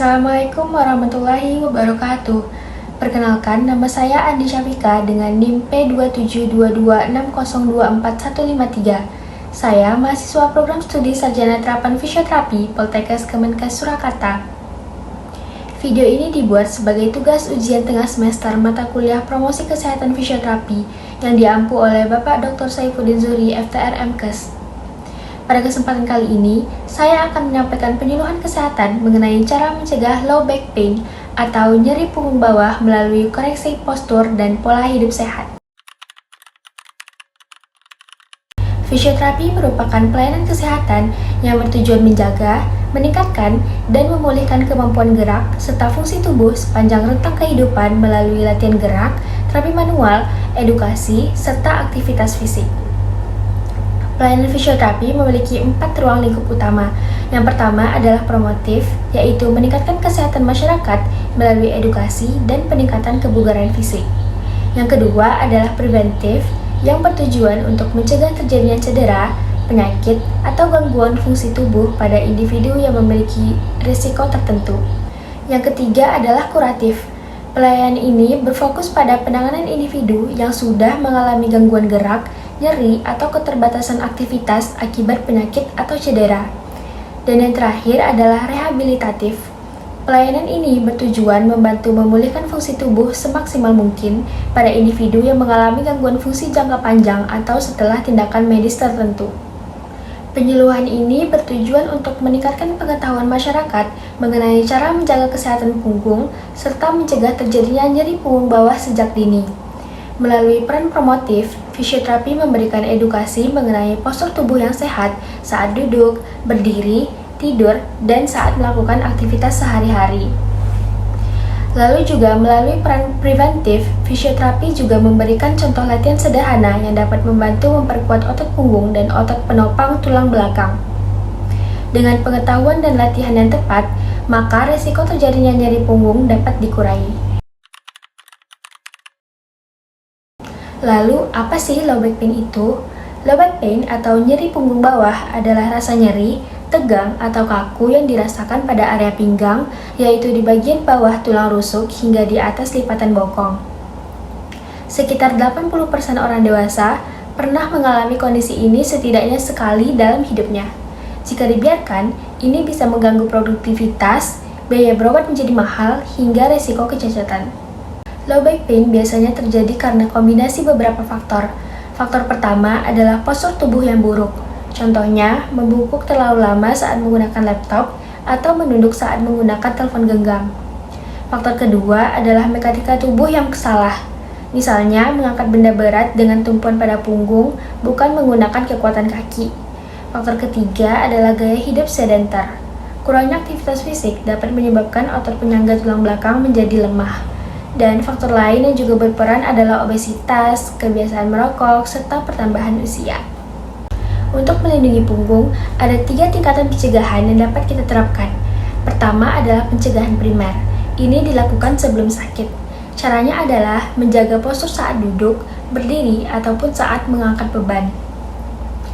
Assalamualaikum warahmatullahi wabarakatuh. Perkenalkan, nama saya Andi Syafika dengan NIM P272260245153. Saya mahasiswa program studi Sarjana Terapan Fisioterapi Poltekkes Kemenkes Surakarta. Video ini dibuat sebagai tugas ujian tengah semester mata kuliah Promosi Kesehatan Fisioterapi yang diampu oleh Bapak Dr. Saifuddin Zuhri, FTR MKes. Pada kesempatan kali ini, saya akan menyampaikan penyuluhan kesehatan mengenai cara mencegah low back pain atau nyeri punggung bawah melalui koreksi postur dan pola hidup sehat. Fisioterapi merupakan pelayanan kesehatan yang bertujuan menjaga, meningkatkan, dan memulihkan kemampuan gerak serta fungsi tubuh sepanjang rentang kehidupan melalui latihan gerak, terapi manual, edukasi, serta aktivitas fisik. Pelayanan fisioterapi memiliki 4 ruang lingkup utama. Yang pertama adalah promotif, yaitu meningkatkan kesehatan masyarakat melalui edukasi dan peningkatan kebugaran fisik. Yang kedua adalah preventif, yang bertujuan untuk mencegah terjadinya cedera, penyakit, atau gangguan fungsi tubuh pada individu yang memiliki risiko tertentu. Yang ketiga adalah kuratif. Pelayanan ini berfokus pada penanganan individu yang sudah mengalami gangguan gerak, nyeri, atau keterbatasan aktivitas akibat penyakit atau cedera. Dan yang terakhir adalah rehabilitatif. Pelayanan ini bertujuan membantu memulihkan fungsi tubuh semaksimal mungkin pada individu yang mengalami gangguan fungsi jangka panjang atau setelah tindakan medis tertentu. Penyuluhan ini bertujuan untuk meningkatkan pengetahuan masyarakat mengenai cara menjaga kesehatan punggung serta mencegah terjadinya nyeri punggung bawah sejak dini. Melalui peran promotif, fisioterapi memberikan edukasi mengenai postur tubuh yang sehat saat duduk, berdiri, tidur, dan saat melakukan aktivitas sehari-hari. Lalu juga melalui peran preventif, fisioterapi juga memberikan contoh latihan sederhana yang dapat membantu memperkuat otot punggung dan otot penopang tulang belakang. Dengan pengetahuan dan latihan yang tepat, maka risiko terjadinya nyeri punggung dapat dikurangi. Lalu, apa sih low back pain itu? Low back pain atau nyeri punggung bawah adalah rasa nyeri, tegang, atau kaku yang dirasakan pada area pinggang, yaitu di bagian bawah tulang rusuk hingga di atas lipatan bokong. Sekitar 80% orang dewasa pernah mengalami kondisi ini setidaknya sekali dalam hidupnya. Jika dibiarkan, ini bisa mengganggu produktivitas, biaya berobat menjadi mahal, hingga resiko kecacatan. Low back pain biasanya terjadi karena kombinasi beberapa faktor. Faktor pertama adalah postur tubuh yang buruk. Contohnya, membungkuk terlalu lama saat menggunakan laptop atau menunduk saat menggunakan telepon genggam. Faktor kedua adalah mekanika tubuh yang salah. Misalnya, mengangkat benda berat dengan tumpuan pada punggung, bukan menggunakan kekuatan kaki. Faktor ketiga adalah gaya hidup sedentar. Kurangnya aktivitas fisik dapat menyebabkan otot penyangga tulang belakang menjadi lemah. Dan faktor lain yang juga berperan adalah obesitas, kebiasaan merokok, serta pertambahan usia. Untuk melindungi punggung, ada 3 tingkatan pencegahan yang dapat kita terapkan. Pertama adalah pencegahan primer. Ini dilakukan sebelum sakit. Caranya adalah menjaga postur saat duduk, berdiri, ataupun saat mengangkat beban.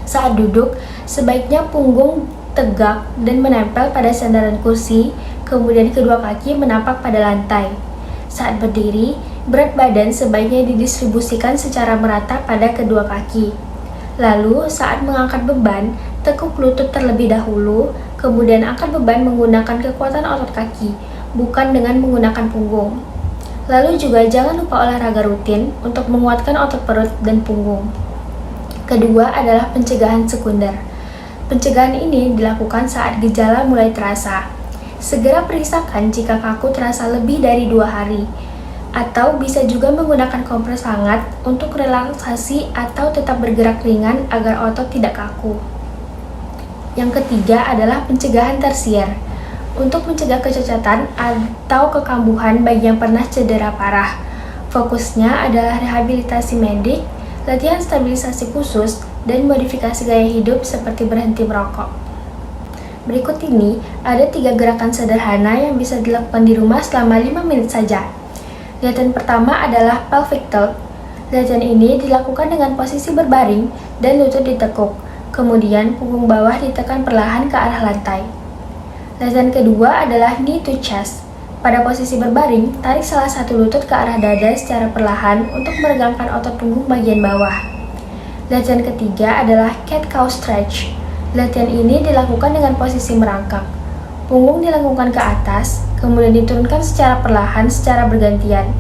Saat duduk, sebaiknya punggung tegak dan menempel pada sandaran kursi, kemudian kedua kaki menapak pada lantai. Saat berdiri, berat badan sebaiknya didistribusikan secara merata pada kedua kaki. Lalu, saat mengangkat beban, tekuk lutut terlebih dahulu, kemudian angkat beban menggunakan kekuatan otot kaki, bukan dengan menggunakan punggung. Lalu juga jangan lupa olahraga rutin untuk menguatkan otot perut dan punggung. Kedua adalah pencegahan sekunder. Pencegahan ini dilakukan saat gejala mulai terasa. Segera periksakan jika kaku terasa lebih dari 2 hari. Atau bisa juga menggunakan kompres hangat untuk relaksasi atau tetap bergerak ringan agar otot tidak kaku. Yang ketiga adalah pencegahan tersier. Untuk mencegah kecacatan atau kekambuhan bagi yang pernah cedera parah. Fokusnya adalah rehabilitasi medik, latihan stabilisasi khusus, dan modifikasi gaya hidup seperti berhenti merokok. Berikut ini ada 3 gerakan sederhana yang bisa dilakukan di rumah selama 5 menit saja. Latihan pertama adalah pelvic tilt. Latihan ini dilakukan dengan posisi berbaring dan lutut ditekuk. Kemudian punggung bawah ditekan perlahan ke arah lantai. Latihan kedua adalah knee to chest. Pada posisi berbaring, tarik salah satu lutut ke arah dada secara perlahan untuk meregangkan otot punggung bagian bawah. Latihan ketiga adalah cat-cow stretch. Latihan ini dilakukan dengan posisi merangkak. Punggung dilengkungkan ke atas, kemudian diturunkan secara perlahan secara bergantian.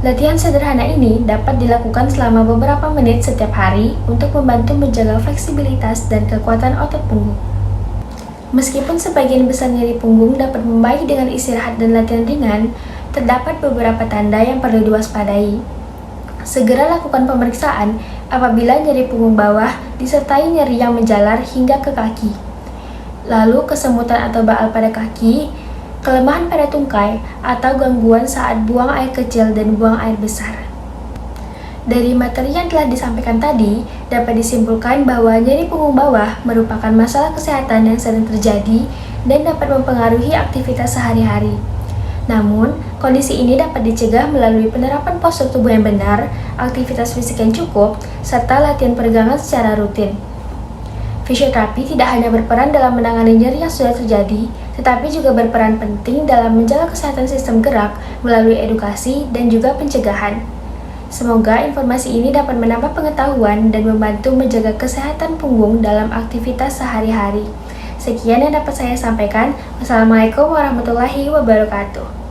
Latihan sederhana ini dapat dilakukan selama beberapa menit setiap hari untuk membantu menjaga fleksibilitas dan kekuatan otot punggung. Meskipun sebagian besar nyeri punggung dapat membaik dengan istirahat dan latihan ringan, terdapat beberapa tanda yang perlu diwaspadai. Segera lakukan pemeriksaan apabila nyeri punggung bawah disertai nyeri yang menjalar hingga ke kaki. Lalu kesemutan atau baal pada kaki, kelemahan pada tungkai, atau gangguan saat buang air kecil dan buang air besar. Dari materi yang telah disampaikan tadi, dapat disimpulkan bahwa nyeri punggung bawah merupakan masalah kesehatan yang sering terjadi dan dapat mempengaruhi aktivitas sehari-hari. Namun, kondisi ini dapat dicegah melalui penerapan postur tubuh yang benar, aktivitas fisik yang cukup, serta latihan peregangan secara rutin. Fisioterapi tidak hanya berperan dalam menangani nyeri yang sudah terjadi, tetapi juga berperan penting dalam menjaga kesehatan sistem gerak melalui edukasi dan juga pencegahan. Semoga informasi ini dapat menambah pengetahuan dan membantu menjaga kesehatan punggung dalam aktivitas sehari-hari. Sekian yang dapat saya sampaikan. Wassalamualaikum warahmatullahi wabarakatuh.